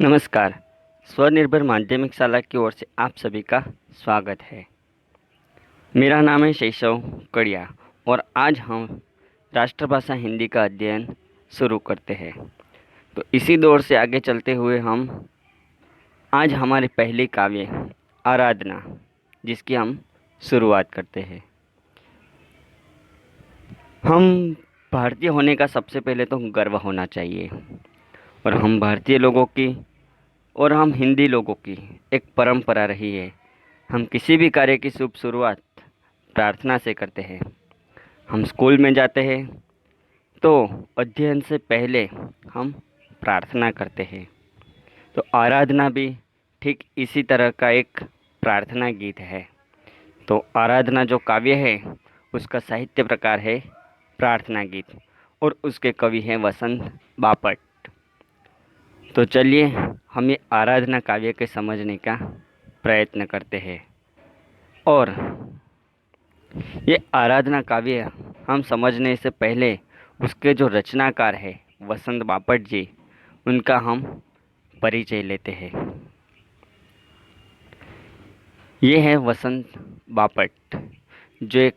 नमस्कार। स्वनिर्भर माध्यमिक शाला की ओर से आप सभी का स्वागत है। मेरा नाम है शैशव कड़िया और आज हम राष्ट्रभाषा हिंदी का अध्ययन शुरू करते हैं। तो इसी दौर से आगे चलते हुए हम आज हमारी पहली काव्य आराधना जिसकी हम शुरुआत करते हैं। हम भारतीय होने का सबसे पहले तो गर्व होना चाहिए और हम भारतीय लोगों की और हम हिंदी लोगों की एक परंपरा रही है। हम किसी भी कार्य की शुभ शुरुआत प्रार्थना से करते हैं। हम स्कूल में जाते हैं तो अध्ययन से पहले हम प्रार्थना करते हैं। तो आराधना भी ठीक इसी तरह का एक प्रार्थना गीत है। तो आराधना जो काव्य है उसका साहित्य प्रकार है प्रार्थना गीत और उसके कवि हैं वसंत बापट। तो चलिए हम ये आराधना काव्य के समझने का प्रयत्न करते हैं। और ये आराधना काव्य हम समझने से पहले उसके जो रचनाकार है वसंत बापट जी, उनका हम परिचय लेते हैं। ये है वसंत बापट जो एक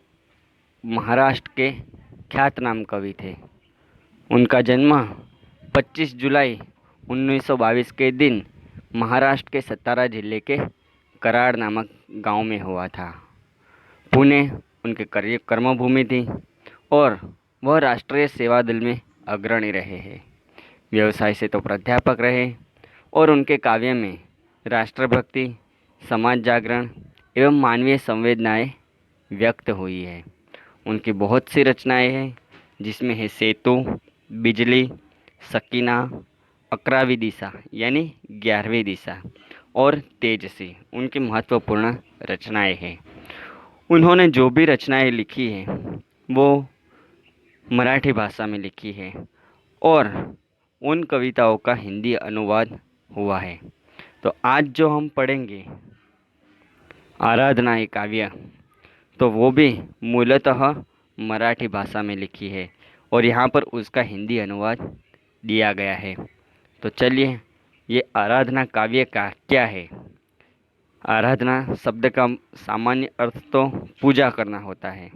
महाराष्ट्र के ख्यातनाम कवि थे। उनका जन्म 25 जुलाई 1922 के दिन महाराष्ट्र के सतारा जिले के कराड नामक गांव में हुआ था। पुणे उनके कर्मभूमि थी और वह राष्ट्रीय सेवा दल में अग्रणी रहे हैं। व्यवसाय से तो प्राध्यापक रहे और उनके काव्य में राष्ट्रभक्ति, समाज जागरण एवं मानवीय संवेदनाएं व्यक्त हुई है। उनकी बहुत सी रचनाएं हैं जिसमें है सेतु, बिजली, सकीना, अकरावी दिशा यानी 11वीं दिशा और तेजसी उनकी महत्वपूर्ण रचनाएं हैं। उन्होंने जो भी रचनाएं लिखी हैं वो मराठी भाषा में लिखी है और उन कविताओं का हिंदी अनुवाद हुआ है। तो आज जो हम पढ़ेंगे आराधना एक काव्य, तो वो भी मूलतः मराठी भाषा में लिखी है और यहाँ पर उसका हिंदी अनुवाद दिया गया है। तो चलिए ये आराधना काव्य का क्या है। आराधना शब्द का सामान्य अर्थ तो पूजा करना होता है,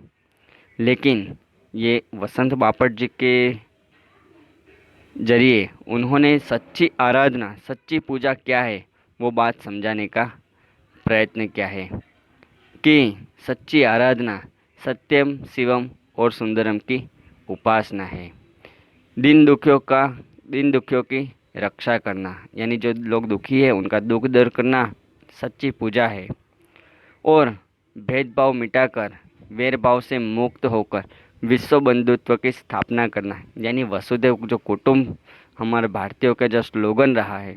लेकिन ये वसंत बापट जी के जरिए उन्होंने सच्ची आराधना, सच्ची पूजा क्या है वो बात समझाने का प्रयत्न किया है कि सच्ची आराधना सत्यम, शिवम और सुंदरम की उपासना है। दिन दुखियों की रक्षा करना, यानी जो लोग दुखी है उनका दुख दूर करना सच्ची पूजा है। और भेदभाव मिटाकर वैर भाव से मुक्त होकर विश्व बंधुत्व की स्थापना करना, यानी वसुधैव जो कुटुंब हमारे भारतीयों का जो स्लोगन रहा है,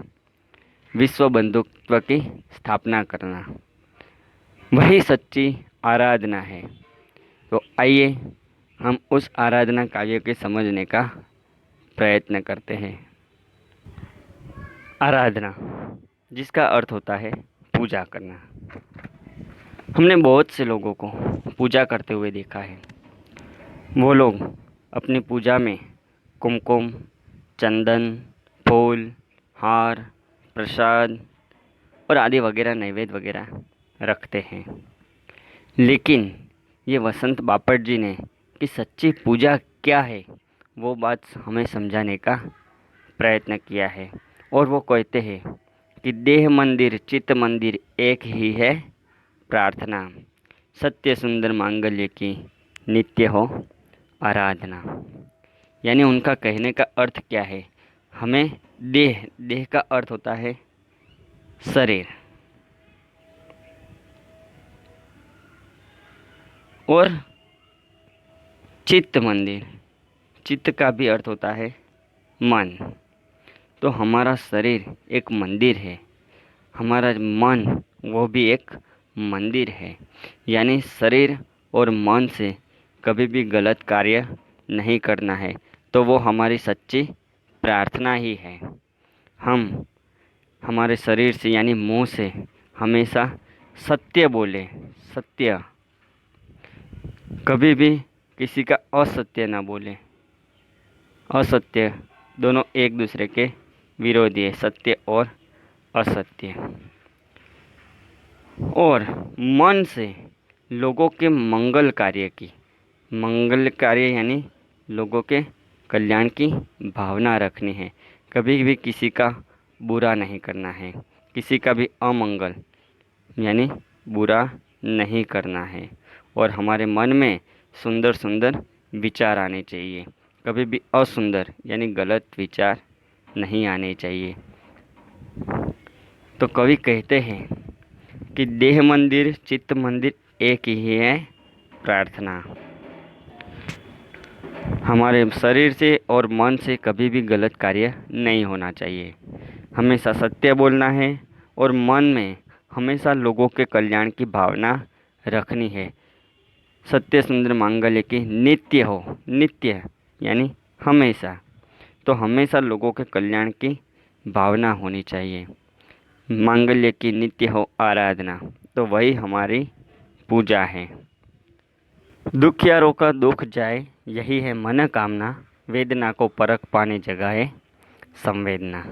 विश्व बंधुत्व की स्थापना करना, वही सच्ची आराधना है। तो आइए हम उस आराधना काव्य के समझने का प्रयत्न करते हैं। आराधना जिसका अर्थ होता है पूजा करना। हमने बहुत से लोगों को पूजा करते हुए देखा है। वो लोग अपनी पूजा में कुमकुम, चंदन, फूल, हार, प्रसाद और आदि वगैरह नैवेद्य वगैरह रखते हैं। लेकिन ये वसंत बापट जी ने कि सच्ची पूजा क्या है वो बात हमें समझाने का प्रयत्न किया है। और वो कहते हैं कि देह मंदिर चित्त मंदिर एक ही है प्रार्थना, सत्य सुंदर मांगल्य की नित्य हो आराधना। यानी उनका कहने का अर्थ क्या है, हमें देह का अर्थ होता है शरीर और चित्त मंदिर, चित्त का भी अर्थ होता है मन। तो हमारा शरीर एक मंदिर है, हमारा मन वो भी एक मंदिर है। यानी शरीर और मन से कभी भी गलत कार्य नहीं करना है, तो वो हमारी सच्ची प्रार्थना ही है। हम हमारे शरीर से यानी मुंह से हमेशा सत्य बोले, सत्य, कभी भी किसी का असत्य ना बोले। असत्य दोनों एक दूसरे के विरोधी है, सत्य और असत्य। और मन से लोगों के मंगल कार्य यानी लोगों के कल्याण की भावना रखनी है। कभी भी किसी का बुरा नहीं करना है, किसी का भी अमंगल यानी बुरा नहीं करना है। और हमारे मन में सुंदर सुंदर विचार आने चाहिए, कभी भी असुंदर यानी गलत विचार नहीं आने चाहिए। तो कवि कहते हैं कि देह मंदिर चित्त मंदिर एक ही है प्रार्थना। हमारे शरीर से और मन से कभी भी गलत कार्य नहीं होना चाहिए। हमेशा सत्य बोलना है और मन में हमेशा लोगों के कल्याण की भावना रखनी है। सत्य सुंदर मांगल्य की नित्य हो, नित्य यानी हमेशा, तो हमेशा लोगों के कल्याण की भावना होनी चाहिए। मांगल्य की नित्य हो आराधना, तो वही हमारी पूजा है। दुखियारों का दुख जाए यही है मन कामना, वेदना को परख पाने जगाए संवेदना।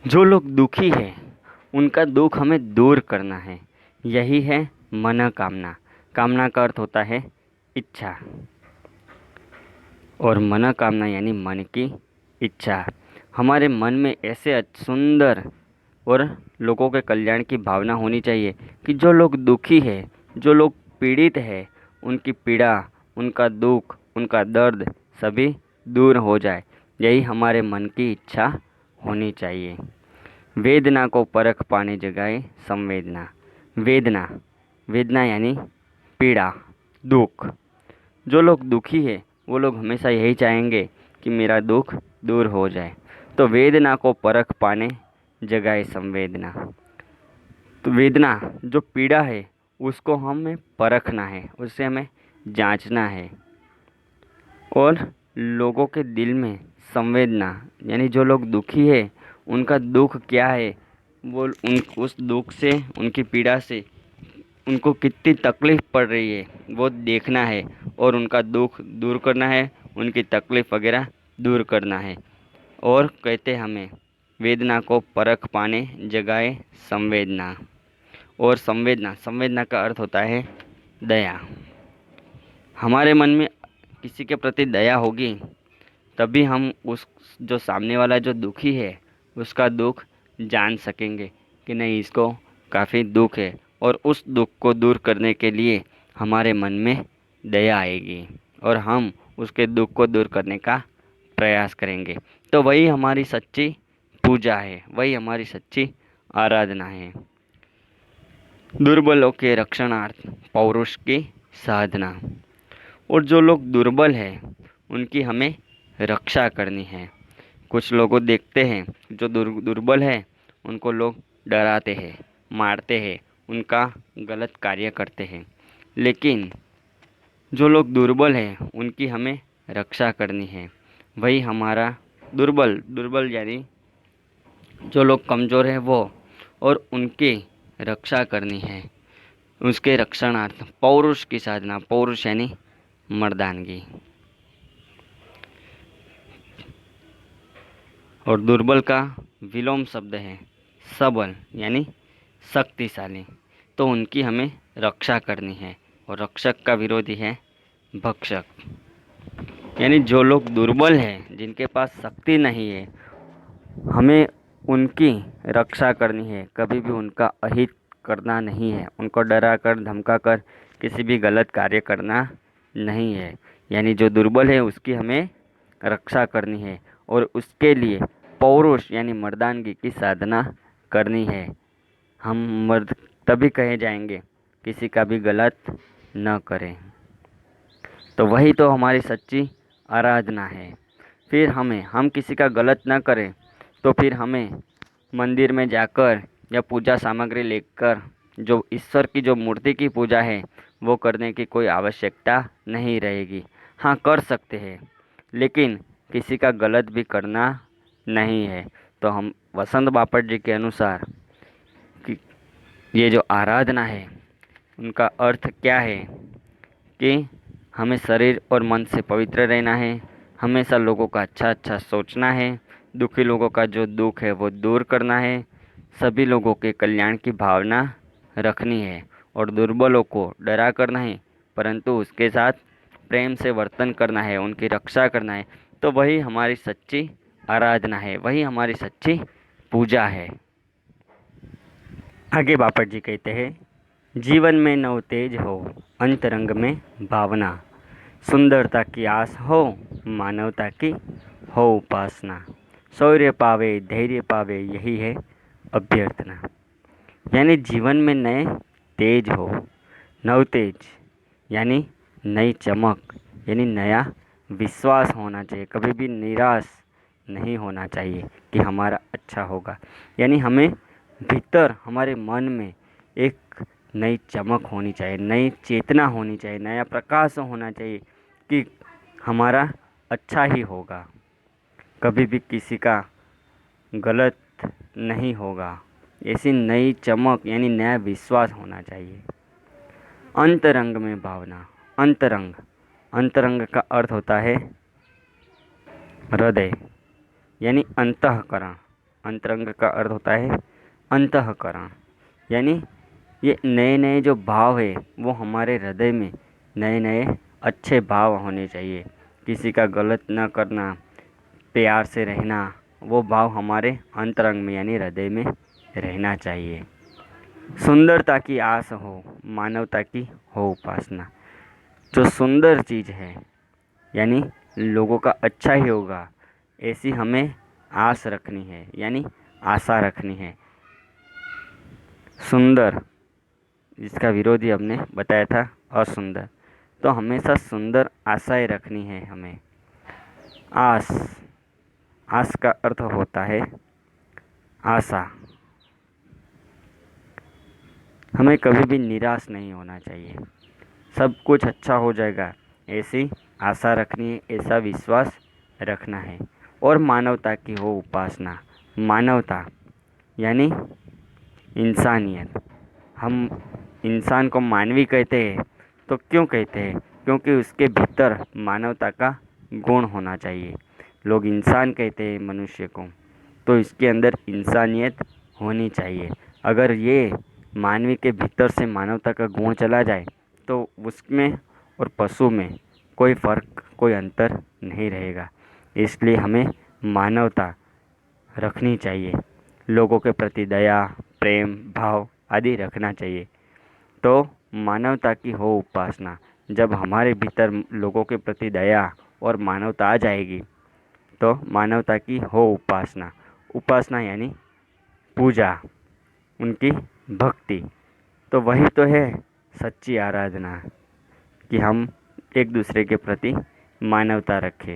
जो लोग दुखी हैं उनका दुख हमें दूर करना है, यही है मन कामना। कामना का अर्थ होता है इच्छा, और मन कामना यानी मन की इच्छा। हमारे मन में ऐसे सुंदर और लोगों के कल्याण की भावना होनी चाहिए कि जो लोग दुखी है, जो लोग पीड़ित है, उनकी पीड़ा, उनका दुख, उनका दर्द सभी दूर हो जाए। यही हमारे मन की इच्छा होनी चाहिए। वेदना को परख पाने जगाए संवेदना। वेदना, वेदना यानी पीड़ा, दुख। जो लोग दुखी है वो लोग हमेशा यही चाहेंगे कि मेरा दुख दूर हो जाए। तो वेदना को परख पाने जगाए संवेदना। तो वेदना जो पीड़ा है उसको हमें परखना है, उससे हमें जांचना है। और लोगों के दिल में संवेदना यानी जो लोग दुखी है उनका दुख क्या है, वो उस दुख से, उनकी पीड़ा से उनको कितनी तकलीफ़ पड़ रही है वो देखना है, और उनका दुख दूर करना है, उनकी तकलीफ़ वगैरह दूर करना है। और कहते हमें वेदना को परख पाने जगाए संवेदना। और संवेदना, संवेदना का अर्थ होता है दया। हमारे मन में किसी के प्रति दया होगी तभी हम उस जो सामने वाला जो दुखी है उसका दुख जान सकेंगे कि नहीं, इसको काफ़ी दुख है, और उस दुख को दूर करने के लिए हमारे मन में दया आएगी और हम उसके दुख को दूर करने का प्रयास करेंगे। तो वही हमारी सच्ची पूजा है, वही हमारी सच्ची आराधना है। दुर्बलों के रक्षणार्थ पौरुष की साधना। और जो लोग दुर्बल हैं उनकी हमें रक्षा करनी है। कुछ लोगों देखते हैं जो दुर्बल है उनको लोग डराते हैं, मारते हैं, उनका गलत कार्य करते हैं। लेकिन जो लोग दुर्बल हैं उनकी हमें रक्षा करनी है। वही हमारा दुर्बल यानी जो लोग कमज़ोर हैं वो, और उनकी रक्षा करनी है। उसके रक्षणार्थ पौरुष की साधना। पौरुष यानी मर्दानगी। और दुर्बल का विलोम शब्द है सबल यानी शक्तिशाली, तो उनकी हमें रक्षा करनी है। और रक्षक का विरोधी है भक्षक। यानी जो लोग दुर्बल हैं, जिनके पास शक्ति नहीं है, हमें उनकी रक्षा करनी है। कभी भी उनका अहित करना नहीं है, उनको डरा कर धमका कर किसी भी गलत कार्य करना नहीं है। यानी जो दुर्बल है उसकी हमें रक्षा करनी है, और उसके लिए पौरुष यानी मर्दानगी की साधना करनी है। हम मर्द तभी कहे जाएंगे किसी का भी गलत न करें। तो वही तो हमारी सच्ची आराधना है। फिर हम किसी का गलत न करें तो फिर हमें मंदिर में जाकर या पूजा सामग्री लेकर जो ईश्वर की जो मूर्ति की पूजा है वो करने की कोई आवश्यकता नहीं रहेगी। हाँ, कर सकते हैं, लेकिन किसी का गलत भी करना नहीं है। तो हम वसंत बापट जी के अनुसार कि ये जो आराधना है उनका अर्थ क्या है कि हमें शरीर और मन से पवित्र रहना है, हमेशा लोगों का अच्छा अच्छा सोचना है, दुखी लोगों का जो दुख है वो दूर करना है, सभी लोगों के कल्याण की भावना रखनी है और दुर्बलों को डरा कर नहीं परंतु उसके साथ प्रेम से वर्तन करना है, उनकी रक्षा करना है। तो वही हमारी सच्ची आराधना है, वही हमारी सच्ची पूजा है। आगे बापट जी कहते हैं, जीवन में नव तेज हो, अंतरंग में भावना, सुंदरता की आस हो, मानवता की हो उपासना, शौर्य पावे धैर्य पावे यही है अभ्यर्थना। यानी जीवन में नए तेज हो, नव तेज यानी नई चमक, यानी नया विश्वास होना चाहिए, कभी भी निराश नहीं होना चाहिए कि हमारा अच्छा होगा। यानी हमें भीतर हमारे मन में एक नई चमक होनी चाहिए, नई चेतना होनी चाहिए, नया प्रकाश होना चाहिए कि हमारा अच्छा ही होगा, कभी भी किसी का गलत नहीं होगा। ऐसी नई चमक यानी नया विश्वास होना चाहिए। अंतरंग में भावना, अंतरंग, अंतरंग का अर्थ होता है हृदय यानी अंतःकरण। अंतरंग का अर्थ होता है अंतःकरण, यानी ये नए नए जो भाव है वो हमारे हृदय में नए नए अच्छे भाव होने चाहिए। किसी का गलत न करना, प्यार से रहना, वो भाव हमारे अंतरंग में यानी हृदय में रहना चाहिए। सुंदरता की आस हो, मानवता की हो उपासना। जो सुंदर चीज़ है यानी लोगों का अच्छा ही होगा, ऐसी हमें आस रखनी है यानी आशा रखनी है। सुंदर, जिसका विरोधी हमने बताया था असुंदर, तो हमेशा सुंदर आशाएं रखनी है हमें। आस, आस का अर्थ होता है आशा। हमें कभी भी निराश नहीं होना चाहिए, सब कुछ अच्छा हो जाएगा ऐसी आशा रखनी है, ऐसा विश्वास रखना है। और मानवता की हो उपासना। मानवता यानी इंसानियत। हम इंसान को मानवी कहते हैं तो क्यों कहते हैं? क्योंकि उसके भीतर मानवता का गुण होना चाहिए। लोग इंसान कहते हैं मनुष्य को, तो इसके अंदर इंसानियत होनी चाहिए। अगर ये मानवी के भीतर से मानवता का गुण चला जाए तो उसमें और पशु में कोई फ़र्क, कोई अंतर नहीं रहेगा। इसलिए हमें मानवता रखनी चाहिए, लोगों के प्रति दया, प्रेम भाव आदि रखना चाहिए। तो मानवता की हो उपासना। जब हमारे भीतर लोगों के प्रति दया और मानवता आ जाएगी तो मानवता की हो उपासना। उपासना यानी पूजा, उनकी भक्ति। तो वही तो है सच्ची आराधना, कि हम एक दूसरे के प्रति मानवता रखें।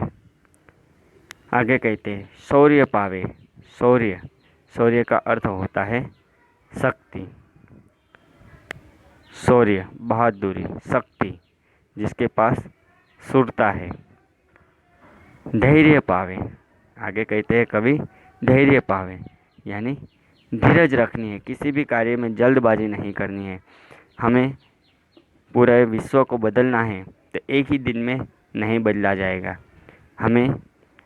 आगे कहते हैं शौर्य पावे। शौर्य, शौर्य का अर्थ होता है शक्ति। शौर्य, बहादुरी, शक्ति, जिसके पास शूरता है। धैर्य पावे, आगे कहते हैं कवि धैर्य पावे, यानी धीरज रखनी है, किसी भी कार्य में जल्दबाजी नहीं करनी है। हमें पूरे विश्व को बदलना है तो एक ही दिन में नहीं बदला जाएगा, हमें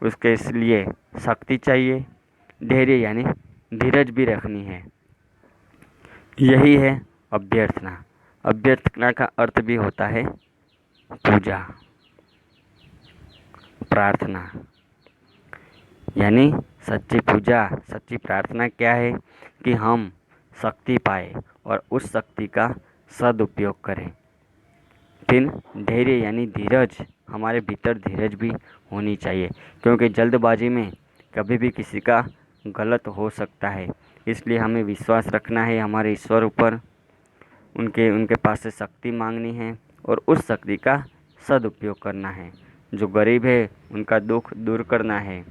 उसके लिए शक्ति चाहिए। धैर्य यानी धीरज भी रखनी है। यही है अभ्यर्थना। अभ्यर्थना का अर्थ भी होता है पूजा, प्रार्थना। यानी सच्ची पूजा, सच्ची प्रार्थना क्या है कि हम शक्ति पाए और उस शक्ति का सदुपयोग करें। फिर धैर्य यानी धीरज, हमारे भीतर धीरज भी होनी चाहिए, क्योंकि जल्दबाजी में कभी भी किसी का गलत हो सकता है। इसलिए हमें विश्वास रखना है हमारे ईश्वर ऊपर, उनके पास से शक्ति मांगनी है और उस शक्ति का सदुपयोग करना है। जो गरीब है उनका दुख दूर करना है,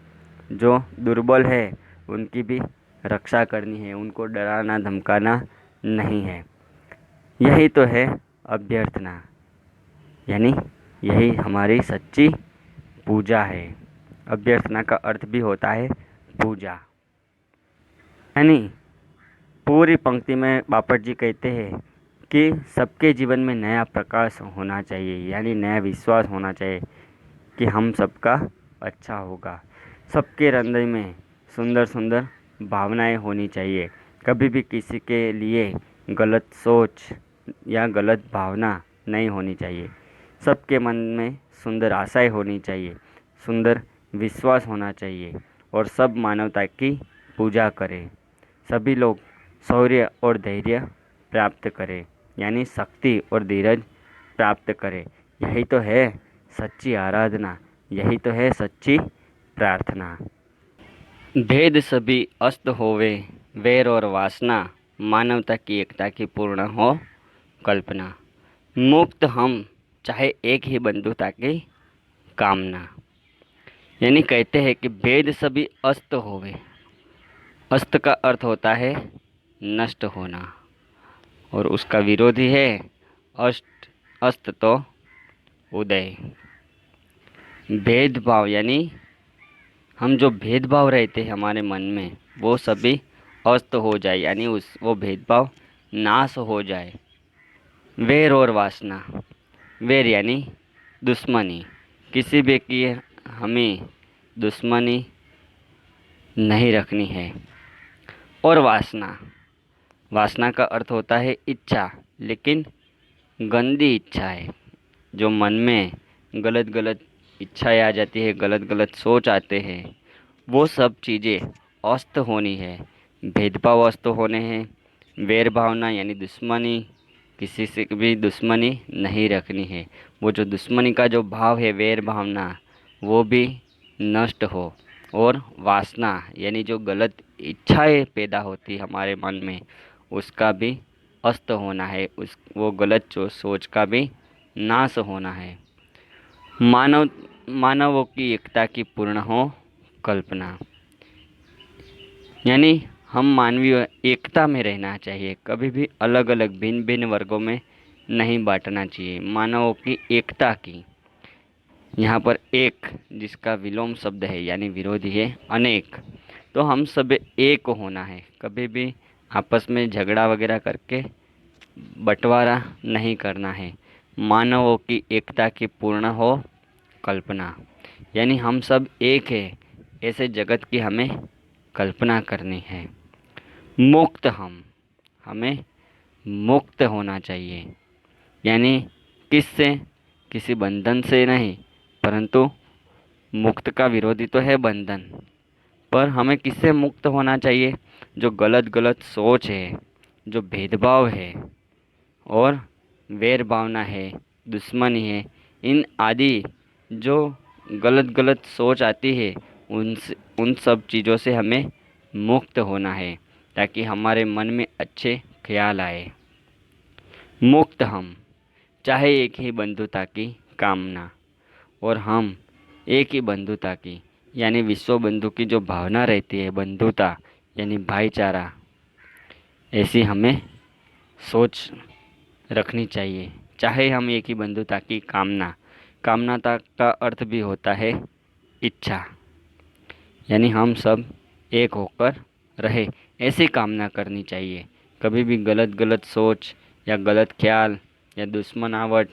जो दुर्बल है उनकी भी रक्षा करनी है, उनको डराना धमकाना नहीं है। यही तो है अभ्यर्थना, यानी यही हमारी सच्ची पूजा है। अभ्यर्थना का अर्थ भी होता है पूजा। यानी पूरी पंक्ति में बापट जी कहते हैं कि सबके जीवन में नया प्रकाश होना चाहिए, यानी नया विश्वास होना चाहिए कि हम सबका अच्छा होगा। सबके हृदय में सुंदर सुंदर भावनाएं होनी चाहिए। कभी भी किसी के लिए गलत सोच या गलत भावना नहीं होनी चाहिए। सबके मन में सुंदर आशाएं होनी चाहिए, सुंदर विश्वास होना चाहिए और सब मानवता की पूजा करें। सभी लोग शौर्य और धैर्य प्राप्त करें, यानी शक्ति और धीरज प्राप्त करें। यही तो है सच्ची आराधना, यही तो है सच्ची प्रार्थना। भेद सभी अस्त होवे, वैर और वासना, मानवता की एकता की पूर्ण हो कल्पना। मुक्त हम, चाहे एक ही बंधुता की कामना। यानी कहते हैं कि भेद सभी अस्त होवे। अस्त का अर्थ होता है नष्ट होना और उसका विरोधी है अष्ट। अस्त तो उदय। भेदभाव यानी हम जो भेदभाव रहते हैं हमारे मन में वो सभी अस्त हो जाए, यानी वो भेदभाव नाश हो जाए। वैर और वासना, वैर यानी दुश्मनी, किसी भी की हमें दुश्मनी नहीं रखनी है। और वासना, वासना का अर्थ होता है इच्छा, लेकिन गंदी इच्छा है। जो मन में गलत गलत इच्छाएं आ जाती है, गलत गलत सोच आते हैं, वो सब चीज़ें अस्त होनी है। भेदभाव अस्त होने हैं। वैर भावना यानी दुश्मनी, किसी से भी दुश्मनी नहीं रखनी है। वो जो दुश्मनी का जो भाव है, वैर भावना, वो भी नष्ट हो। और वासना यानी जो गलत इच्छाएं पैदा होती हमारे मन में, उसका भी अस्त होना है। वो गलत जो सोच का भी नाश होना है। मानवों की एकता की पूर्ण हो कल्पना। यानी हम मानवीय एकता में रहना चाहिए, कभी भी अलग अलग भिन्न भिन्न वर्गों में नहीं बांटना चाहिए। मानवों की एकता की, यहाँ पर एक जिसका विलोम शब्द है यानी विरोधी है अनेक, तो हम सब एक होना है। कभी भी आपस में झगड़ा वगैरह करके बंटवारा नहीं करना है। मानवों की एकता की पूर्ण हो कल्पना, यानी हम सब एक है, ऐसे जगत की हमें कल्पना करनी है। मुक्त हम, हमें मुक्त होना चाहिए, यानी किससे? किसी बंधन से नहीं, परंतु मुक्त का विरोधी तो है बंधन। पर हमें किससे मुक्त होना चाहिए? जो गलत गलत सोच है, जो भेदभाव है और वैर भावना है, दुश्मनी है, इन आदि जो गलत गलत सोच आती है, उन सब चीज़ों से हमें मुक्त होना है, ताकि हमारे मन में अच्छे ख्याल आए। मुक्त हम, चाहे एक ही बंधुता की कामना, और हम एक ही बंधुता की, यानी विश्व बंधु की जो भावना रहती है, बंधुता यानी भाईचारा, ऐसी हमें सोच रखनी चाहिए। चाहे हम एक ही बंधुता की कामना, कामनाता का अर्थ भी होता है इच्छा, यानी हम सब एक होकर रहे, ऐसी कामना करनी चाहिए। कभी भी गलत गलत सोच या गलत ख्याल या दुश्मनावट,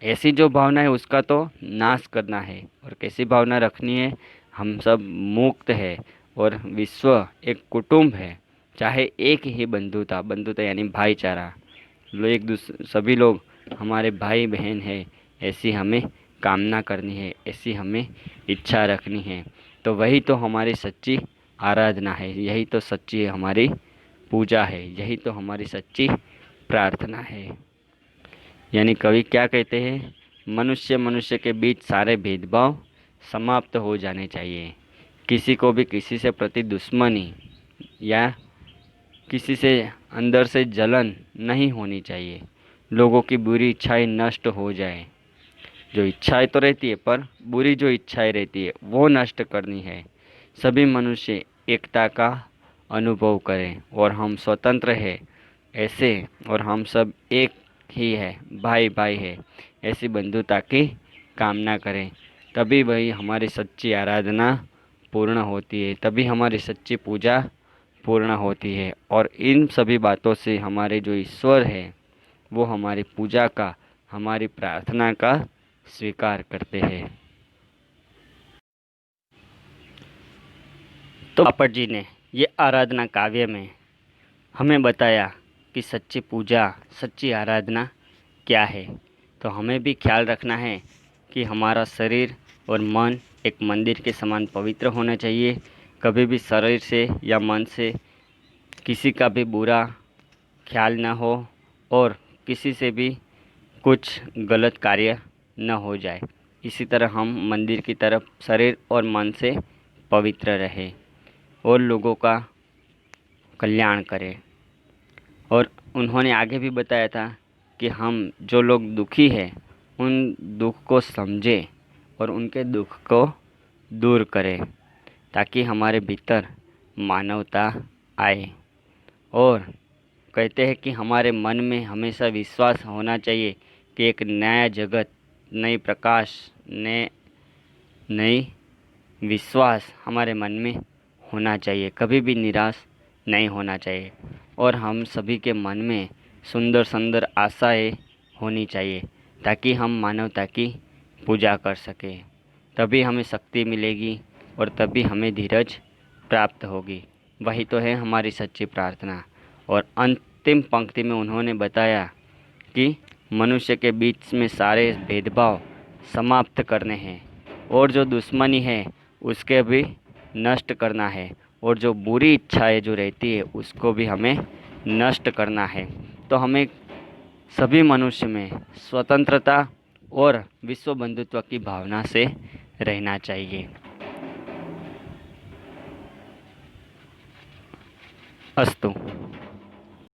ऐसी जो भावना है उसका तो नाश करना है। और कैसी भावना रखनी है? हम सब मुक्त है और विश्व एक कुटुंब है। चाहे एक ही बंधुता, बंधुता यानी भाईचारा, सभी लोग हमारे भाई बहन है, ऐसी हमें कामना करनी है, ऐसी हमें इच्छा रखनी है। तो वही तो हमारी सच्ची आराधना है, यही तो सच्ची हमारी पूजा है, यही तो हमारी सच्ची प्रार्थना है। यानी कवि क्या कहते हैं? मनुष्य मनुष्य के बीच सारे भेदभाव समाप्त हो जाने चाहिए। किसी को भी किसी से प्रति दुश्मनी या किसी से अंदर से जलन नहीं होनी चाहिए। लोगों की बुरी इच्छाएं नष्ट हो जाए। जो इच्छाएं तो रहती है, पर बुरी जो इच्छाएं रहती है वो नष्ट करनी है। सभी मनुष्य एकता का अनुभव करें और हम स्वतंत्र हैं ऐसे, और हम सब एक ही है, भाई भाई है, ऐसी बंधुता की कामना करें। तभी वही हमारी सच्ची आराधना पूर्ण होती है, तभी हमारी सच्ची पूजा पूर्ण होती है। और इन सभी बातों से हमारे जो ईश्वर है वो हमारी पूजा का, हमारी प्रार्थना का स्वीकार करते हैं। तो बापट जी ने ये आराधना काव्य में हमें बताया कि सच्ची पूजा, सच्ची आराधना क्या है। तो हमें भी ख्याल रखना है कि हमारा शरीर और मन एक मंदिर के समान पवित्र होना चाहिए। कभी भी शरीर से या मन से किसी का भी बुरा ख्याल न हो और किसी से भी कुछ गलत कार्य न हो जाए। इसी तरह हम मंदिर की तरफ शरीर और मन से पवित्र रहें और लोगों का कल्याण करें। और उन्होंने आगे भी बताया था कि हम जो लोग दुखी हैं उन दुख को समझें और उनके दुख को दूर करें ताकि हमारे भीतर मानवता आए। और कहते हैं कि हमारे मन में हमेशा विश्वास होना चाहिए कि एक नया जगत, नई प्रकाश, नई विश्वास हमारे मन में होना चाहिए। कभी भी निराश नहीं होना चाहिए और हम सभी के मन में सुंदर सुंदर आशाएं होनी चाहिए ताकि हम मानवता की पूजा कर सकें। तभी हमें शक्ति मिलेगी और तभी हमें धीरज प्राप्त होगी। वही तो है हमारी सच्ची प्रार्थना। और अंतिम पंक्ति में उन्होंने बताया कि मनुष्य के बीच में सारे भेदभाव समाप्त करने हैं और जो दुश्मनी है उसके भी नष्ट करना है और जो बुरी इच्छाएं जो रहती है उसको भी हमें नष्ट करना है। तो हमें सभी मनुष्य में स्वतंत्रता और विश्व बंधुत्व की भावना से रहना चाहिए। अस्तु।